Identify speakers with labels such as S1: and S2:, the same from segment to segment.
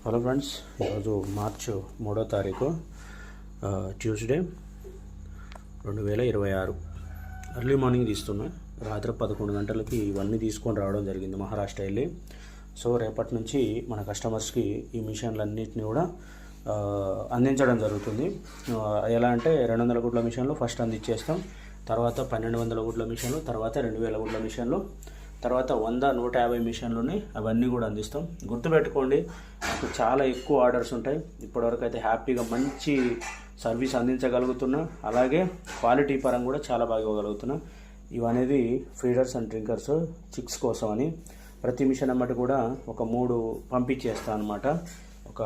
S1: Hello friends, ఈరోజు మార్చి 3వ తారీఖు ట్యూస్డే 2026 ఎర్లీ మార్నింగ్ తీస్తున్నా. రాత్రి 11 గంటలకి ఇవన్నీ తీసుకొని రావడం జరిగింది మహారాష్ట్ర వెళ్ళి. సో రేపటి నుంచి మన కస్టమర్స్కి ఈ మిషన్లన్నింటినీ కూడా అందించడం జరుగుతుంది. ఎలా అంటే 200 గుడ్ల మిషన్లు ఫస్ట్ అందించేస్తాం, తర్వాత 1200 గుడ్ల మిషన్లు, తర్వాత 2000 గుడ్ల మిషన్లు, తర్వాత 100, 150 మిషన్లుని అవన్నీ కూడా అందిస్తాం. గుర్తుపెట్టుకోండి, నాకు చాలా ఎక్కువ ఆర్డర్స్ ఉంటాయి. ఇప్పటివరకు అయితే హ్యాపీగా మంచి సర్వీస్ అందించగలుగుతున్నా, అలాగే క్వాలిటీ పరంగా కూడా చాలా బాగా ఇవ్వగలుగుతున్నా. ఇవనేది ఫీడర్స్ అండ్ డ్రింకర్స్ చిక్స్ కోసం అని ప్రతి మిషన్ అమ్మటి కూడా ఒక 3 పంపించేస్తాను అనమాట. ఒక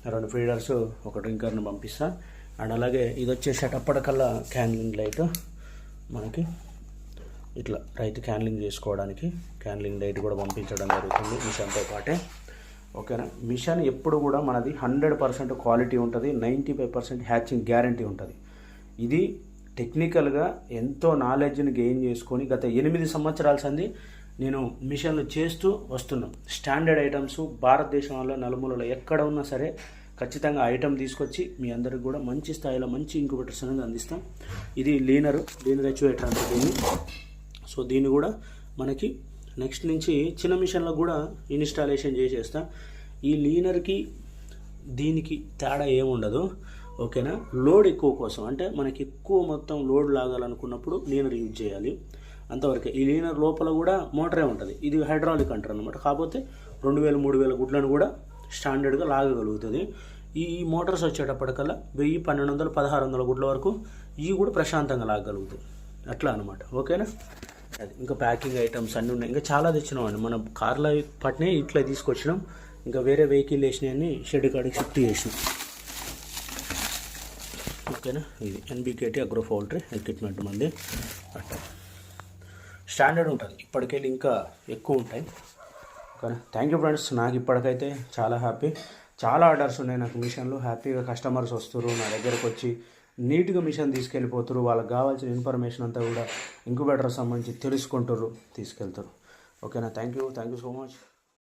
S1: 2 ఫీడర్స్, ఒక డ్రింకర్ని పంపిస్తా. అండ్ అలాగే ఇది వచ్చేసేటప్పటికల్లా క్యాన్లింగ్ లైట్, మనకి ఇట్లా రైతు క్యాన్లింగ్ చేసుకోవడానికి క్యాన్లింగ్ లైట్ కూడా పంపించడం జరుగుతుంది మిషన్తో పాటే. ఓకేనా, మిషన్ ఎప్పుడు కూడా మనది 100% క్వాలిటీ ఉంటుంది, 95% హ్యాచింగ్ గ్యారంటీ ఉంటుంది. ఇది టెక్నికల్గా ఎంతో నాలెడ్జ్ని గెయిన్ చేసుకొని గత 8 సంవత్సరాల సంది నేను మిషన్లు చేస్తూ వస్తున్నాను. స్టాండర్డ్ ఐటమ్స్ భారతదేశంలో నలుమూలలో ఎక్కడ ఉన్నా సరే ఖచ్చితంగా ఐటమ్ తీసుకొచ్చి మీ అందరికి కూడా మంచి స్థాయిలో మంచి ఇంక్యుబేటర్స్ అనేది అందిస్తాం. ఇది లీనర్ యాక్చువేటర్ అంటే దీన్ని. సో దీన్ని కూడా మనకి నెక్స్ట్ నుంచి చిన్న మిషన్లకు కూడా ఇన్స్టాలేషన్ చేసేస్తా. ఈ లీనర్కి దీనికి తేడా ఏముండదు. ఓకేనా, లోడ్ ఎక్కువ కోసం అంటే మనకి ఎక్కువ మొత్తం లోడ్ లాగాలనుకున్నప్పుడు లీనర్ యూజ్ చేయాలి, అంతవరకే. ఈ లీనర్ లోపల కూడా మోటరే ఉంటుంది. ఇది హైడ్రాలిక్ అంటారు అనమాట. కాకపోతే 2000, 3000 గుడ్లను కూడా స్టాండర్డ్గా లాగగలుగుతుంది. ఈ మోటార్స్ వచ్చేటప్పటికల్లా 1000, 1200, 1600 గుడ్ల వరకు ఇవి కూడా ప్రశాంతంగా లాగగలుగుతాయి. అట్లా అనమాట. ఓకేనా, అది ఇంకా ప్యాకింగ్ ఐటమ్స్ అన్నీ ఉన్నాయి. ఇంకా చాలా తెచ్చినామండి. మన కార్లో పట్టినాయి ఇట్లా తీసుకొచ్చినాం, ఇంకా వేరే వెహికల్ వేసినాయని షెడ్ కాడికి షిఫ్ట్ చేసినాం. ఓకేనా, ఇది NBKT అగ్రో పౌల్ట్రీ ఎక్విప్మెంట్ మంది. అట్లా స్టాండర్డ్ ఉంటుంది. ఇప్పటికెళ్ళి ఇంకా ఎక్కువ ఉంటాయి. ఓకేనా, థ్యాంక్ యూ ఫ్రెండ్స్. నాకు ఇప్పటికైతే చాలా హ్యాపీ. చాలా ఆర్డర్స్ ఉన్నాయి నాకు మిషన్లు. హ్యాపీగా కస్టమర్స్ వస్తారు నా దగ్గరకు వచ్చి నీట్గా మిషన్ తీసుకెళ్ళిపోతారు. వాళ్ళకి కావాల్సిన ఇన్ఫర్మేషన్ అంతా కూడా ఇంక్యుబేటర్ సంబంధించి తెలుసుకుంటారు, తీసుకెళ్తారు. ఓకేనా, థ్యాంక్ యూ సో మచ్.